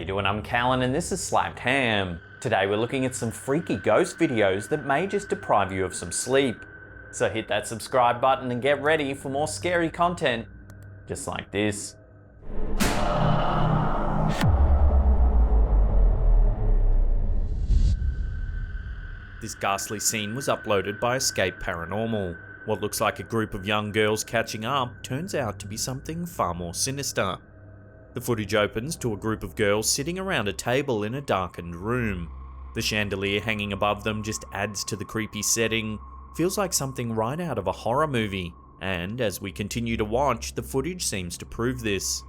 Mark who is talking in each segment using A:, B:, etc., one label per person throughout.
A: you doing? I'm Callan and this is Slapped Ham. Today we're looking at some freaky ghost videos that may just deprive you of some sleep. So hit that subscribe button and get ready for more scary content, just like this. This ghastly scene was uploaded by Escape Paranormal. What looks like a group of young girls catching up turns out to be something far more sinister. The footage opens to a group of girls sitting around a table in a darkened room. The chandelier hanging above them just adds to the creepy setting. Feels like something right out of a horror movie, and as we continue to watch, the footage seems to prove this.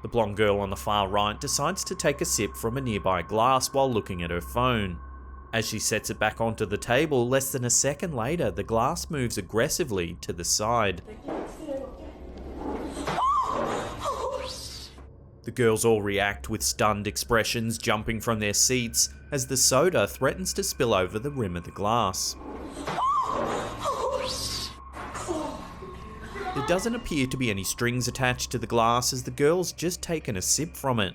A: The blonde girl on the far right decides to take a sip from a nearby glass while looking at her phone. As she sets it back onto the table, less than a second later, the glass moves aggressively to the side. The girls all react with stunned expressions, jumping from their seats as the soda threatens to spill over the rim of the glass. There doesn't appear to be any strings attached to the glass as the girl's just taken a sip from it.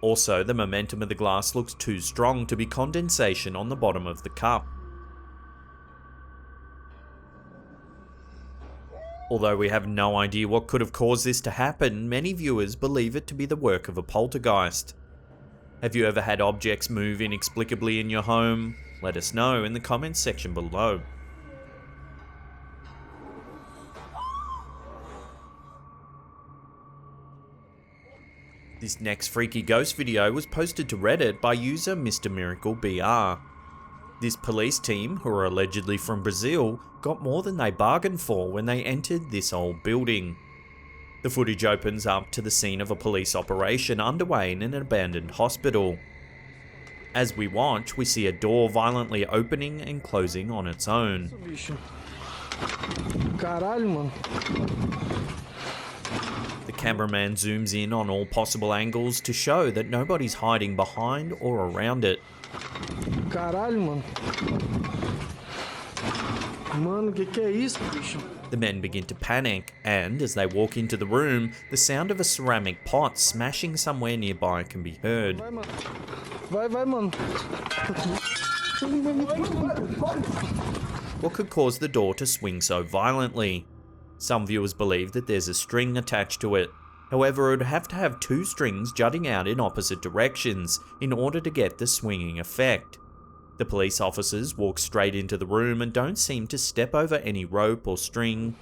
A: Also, the momentum of the glass looks too strong to be condensation on the bottom of the cup. Although we have no idea what could have caused this to happen, many viewers believe it to be the work of a poltergeist. Have you ever had objects move inexplicably in your home? Let us know in the comments section below. This next freaky ghost video was posted to Reddit by user Mr. Miracle BR. This police team, who are allegedly from Brazil, got more than they bargained for when they entered this old building. The footage opens up to the scene of a police operation underway in an abandoned hospital. As we watch, we see a door violently opening and closing on its own. The cameraman zooms in on all possible angles to show that nobody's hiding behind or around it. The men begin to panic, and as they walk into the room, the sound of a ceramic pot smashing somewhere nearby can be heard. What could cause the door to swing so violently? Some viewers believe that there's a string attached to it. However, it would have to have two strings jutting out in opposite directions in order to get the swinging effect. The police officers walk straight into the room and don't seem to step over any rope or string.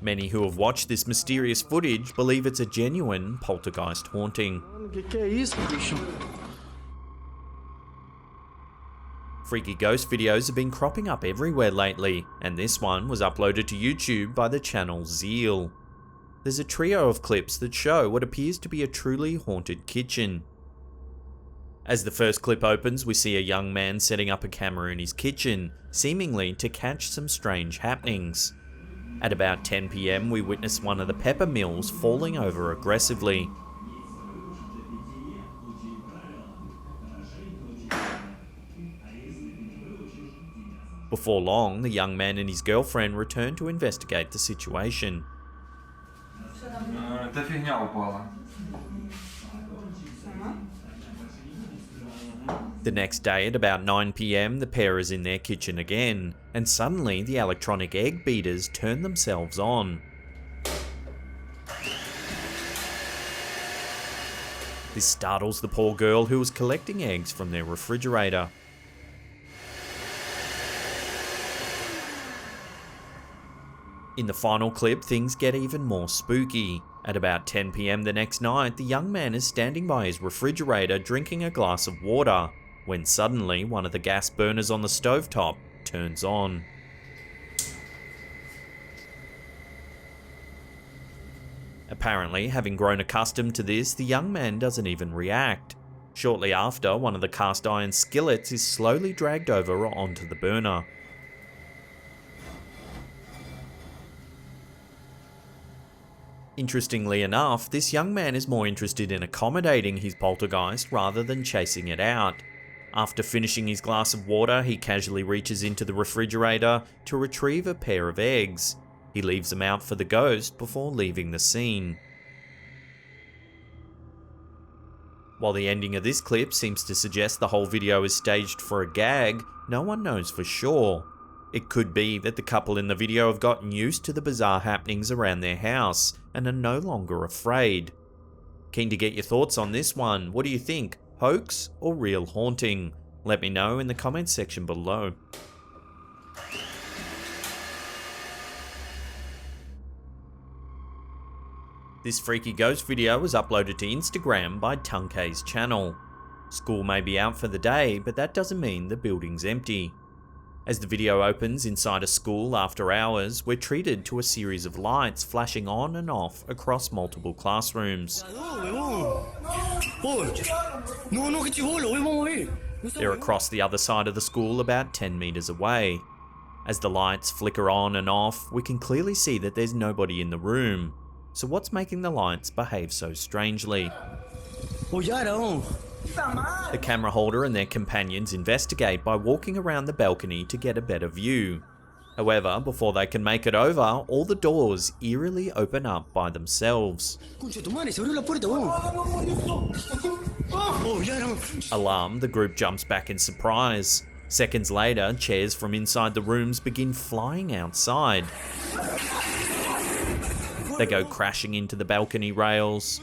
A: Many who have watched this mysterious footage believe it's a genuine poltergeist haunting. Freaky ghost videos have been cropping up everywhere lately, and this one was uploaded to YouTube by the channel Zeal. There's a trio of clips that show what appears to be a truly haunted kitchen. As the first clip opens, we see a young man setting up a camera in his kitchen, seemingly to catch some strange happenings. At about 10 PM, we witness one of the pepper mills falling over aggressively. Before long, the young man and his girlfriend return to investigate the situation. The next day at about 9 PM, the pair is in their kitchen again, and suddenly the electronic egg beaters turn themselves on. This startles the poor girl who was collecting eggs from their refrigerator. In the final clip, things get even more spooky. At about 10 PM the next night, the young man is standing by his refrigerator drinking a glass of water, when suddenly one of the gas burners on the stovetop turns on. Apparently, having grown accustomed to this, the young man doesn't even react. Shortly after, one of the cast iron skillets is slowly dragged over onto the burner. Interestingly enough, this young man is more interested in accommodating his poltergeist rather than chasing it out. After finishing his glass of water, he casually reaches into the refrigerator to retrieve a pair of eggs. He leaves them out for the ghost before leaving the scene. While the ending of this clip seems to suggest the whole video is staged for a gag, no one knows for sure. It could be that the couple in the video have gotten used to the bizarre happenings around their house and are no longer afraid. Keen to get your thoughts on this one. What do you think? Hoax or real haunting? Let me know in the comments section below. This freaky ghost video was uploaded to Instagram by Tunkay's channel. School may be out for the day, but that doesn't mean the building's empty. As the video opens inside a school after hours, we're treated to a series of lights flashing on and off across multiple classrooms. They're across the other side of the school about 10 meters away. As the lights flicker on and off, we can clearly see that there's nobody in the room. So what's making the lights behave so strangely? The camera holder and their companions investigate by walking around the balcony to get a better view. However, before they can make it over, all the doors eerily open up by themselves. Alarmed, the group jumps back in surprise. Seconds later, chairs from inside the rooms begin flying outside. They go crashing into the balcony rails.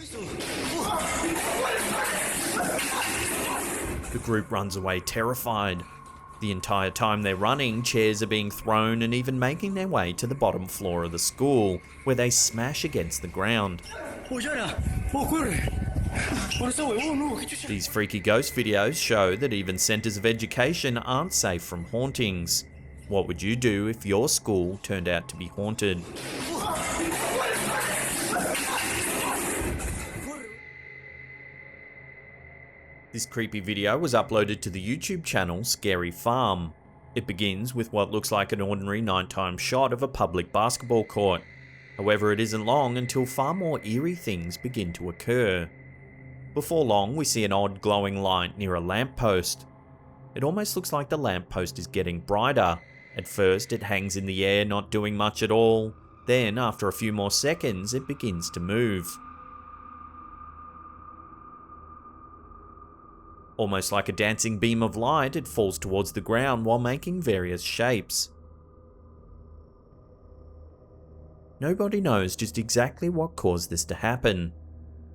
A: The group runs away terrified. The entire time they're running, chairs are being thrown and even making their way to the bottom floor of the school, where they smash against the ground. These freaky ghost videos show that even centres of education aren't safe from hauntings. What would you do if your school turned out to be haunted? This creepy video was uploaded to the YouTube channel Scary Farm. It begins with what looks like an ordinary nighttime shot of a public basketball court. However, it isn't long until far more eerie things begin to occur. Before long, we see an odd glowing light near a lamppost. It almost looks like the lamppost is getting brighter. At first, it hangs in the air, not doing much at all. Then, after a few more seconds, it begins to move. Almost like a dancing beam of light, it falls towards the ground while making various shapes. Nobody knows just exactly what caused this to happen.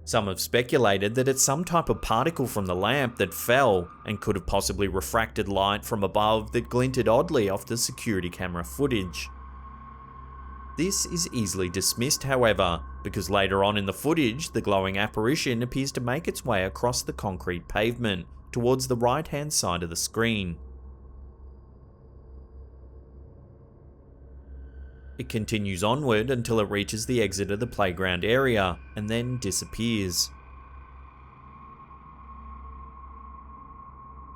A: Some have speculated that it's some type of particle from the lamp that fell and could have possibly refracted light from above that glinted oddly off the security camera footage. This is easily dismissed, however, because later on in the footage, the glowing apparition appears to make its way across the concrete pavement towards the right-hand side of the screen. It continues onward until it reaches the exit of the playground area and then disappears.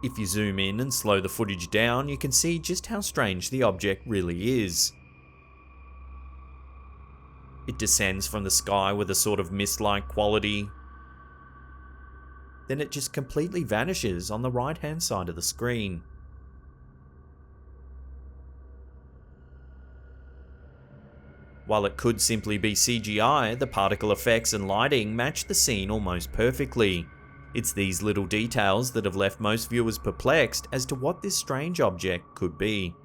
A: If you zoom in and slow the footage down, you can see just how strange the object really is. It descends from the sky with a sort of mist-like quality. Then it just completely vanishes on the right-hand side of the screen. While it could simply be CGI, the particle effects and lighting match the scene almost perfectly. It's these little details that have left most viewers perplexed as to what this strange object could be.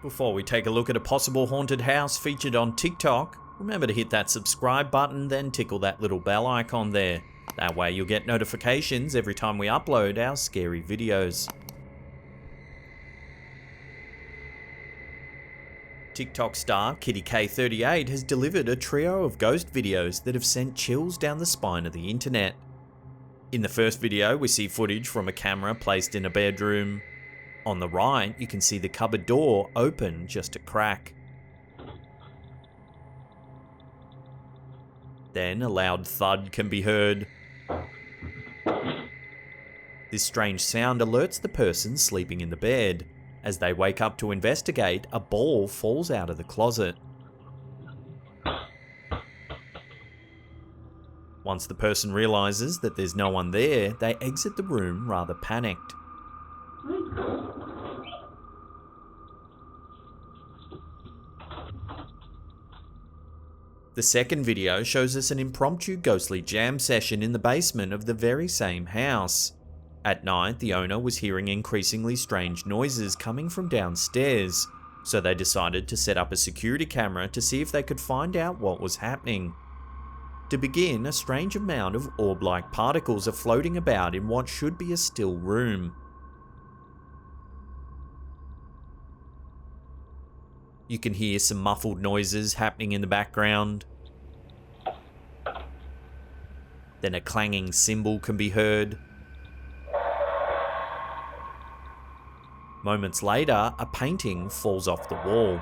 A: Before we take a look at a possible haunted house featured on TikTok, remember to hit that subscribe button, then tickle that little bell icon there. That way you'll get notifications every time we upload our scary videos. TikTok star KittyK38 has delivered a trio of ghost videos that have sent chills down the spine of the internet. In the first video, we see footage from a camera placed in a bedroom. On the right, you can see the cupboard door open just a crack. Then a loud thud can be heard. This strange sound alerts the person sleeping in the bed. As they wake up to investigate, a ball falls out of the closet. Once the person realizes that there's no one there, they exit the room rather panicked. The second video shows us an impromptu ghostly jam session in the basement of the very same house. At night, the owner was hearing increasingly strange noises coming from downstairs, so they decided to set up a security camera to see if they could find out what was happening. To begin, a strange amount of orb-like particles are floating about in what should be a still room. You can hear some muffled noises happening in the background. Then a clanging cymbal can be heard. Moments later, a painting falls off the wall.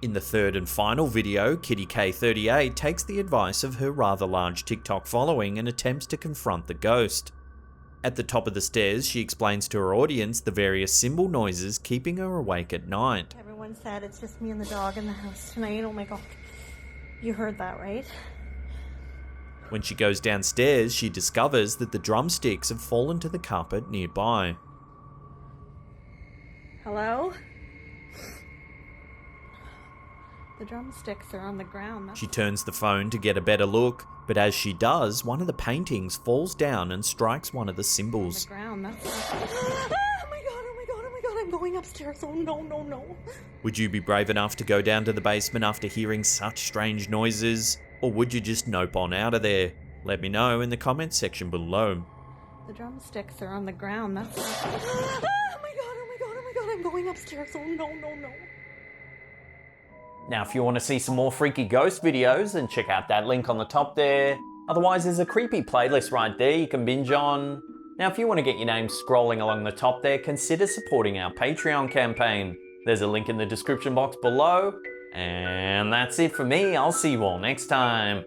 A: In the third and final video, Kitty K38 takes the advice of her rather large TikTok following and attempts to confront the ghost. At the top of the stairs, she explains to her audience the various cymbal noises keeping her awake at night.
B: Everyone said it's just me and the dog in the house tonight. Oh my god. You heard that, right?
A: When she goes downstairs, she discovers that the drumsticks have fallen to the carpet nearby.
B: Hello? The drumsticks are on the ground.
A: She turns the phone to get a better look, but as she does, one of the paintings falls down and strikes one of the cymbals.
B: On the ground, that's oh my god, oh my god, oh my god, I'm going upstairs. Oh no, no, no.
A: Would you be brave enough to go down to the basement after hearing such strange noises? Or would you just nope on out of there? Let me know in the comments section below.
B: The drumsticks are on the ground, that's oh my god, oh my god, oh my god, I'm going upstairs. Oh no, no, no.
C: Now, if you want to see some more freaky ghost videos, then check out that link on the top there. Otherwise, there's a creepy playlist right there you can binge on. Now, if you want to get your name scrolling along the top there, consider supporting our Patreon campaign. There's a link in the description box below. And that's it for me. I'll see you all next time.